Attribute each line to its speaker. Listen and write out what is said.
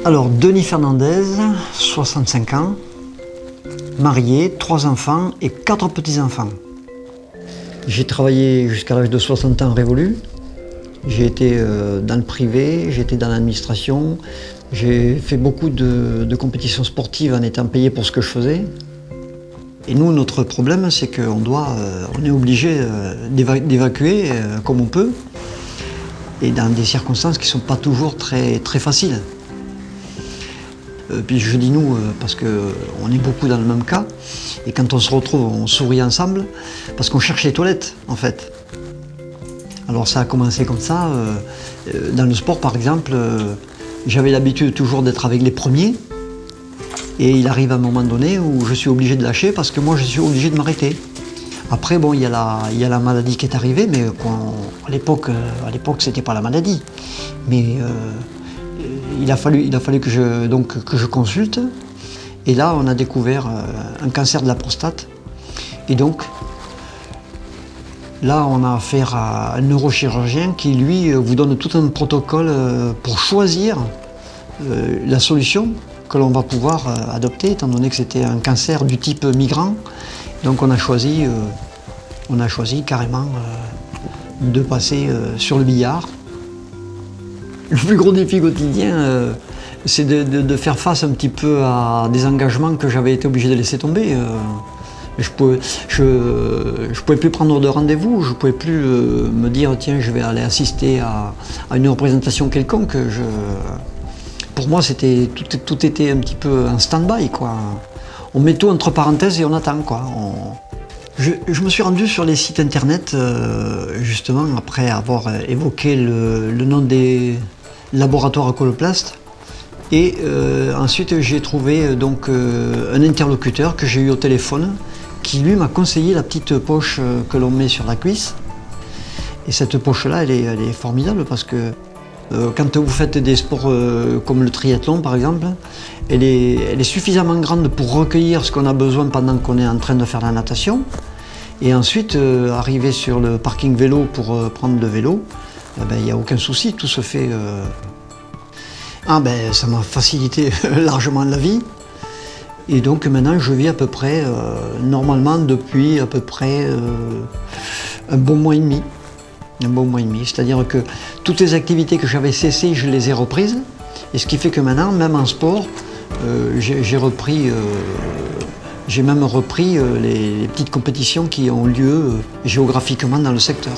Speaker 1: Alors, Denis Fernandez, 65 ans, marié, 3 enfants et 4 petits-enfants. J'ai travaillé jusqu'à l'âge de 60 ans révolu. J'ai été dans le privé, j'ai été dans l'administration. J'ai fait beaucoup de compétitions sportives en étant payé pour ce que je faisais. Et nous, notre problème, c'est qu'on est obligé d'évacuer comme on peut, et dans des circonstances qui ne sont pas toujours très faciles. Puis je dis nous parce qu'on est beaucoup dans le même cas, et quand on se retrouve, on sourit ensemble, parce qu'on cherche les toilettes, en fait. Alors ça a commencé comme ça. Dans le sport, par exemple, j'avais l'habitude toujours d'être avec les premiers, et il arrive un moment donné où je suis obligé de lâcher parce que moi je suis obligé de m'arrêter. Après bon, il y a la maladie qui est arrivée, mais à l'époque c'était pas la maladie. Mais il a fallu que je consulte. Et là on a découvert un cancer de la prostate. Et donc là on a affaire à un neurochirurgien qui lui vous donne tout un protocole pour choisir la solution que l'on va pouvoir adopter, étant donné que c'était un cancer du type migrant. Donc on a choisi carrément de passer sur le billard. Le plus gros défi quotidien, c'est de faire face un petit peu à des engagements que j'avais été obligé de laisser tomber. Je pouvais plus prendre de rendez-vous, je pouvais plus me dire tiens je vais aller assister à une représentation quelconque. Pour moi, tout était un petit peu en stand-by, quoi. On met tout entre parenthèses et on attend, quoi. Je me suis rendu sur les sites internet, justement, après avoir évoqué le nom des laboratoires Coloplast. Et ensuite, j'ai trouvé donc un interlocuteur que j'ai eu au téléphone, qui lui m'a conseillé la petite poche que l'on met sur la cuisse. Et cette poche-là, elle est formidable parce que quand vous faites des sports comme le triathlon par exemple, elle est suffisamment grande pour recueillir ce qu'on a besoin pendant qu'on est en train de faire la natation. Et ensuite, arriver sur le parking vélo pour prendre le vélo, il n'y a aucun souci, tout se fait. Ça m'a facilité largement la vie. Et donc maintenant, je vis à peu près, normalement depuis à peu près un bon mois et demi. C'est-à-dire que toutes les activités que j'avais cessées, je les ai reprises. Et ce qui fait que maintenant, même en sport, j'ai même repris les petites compétitions qui ont lieu géographiquement dans le secteur.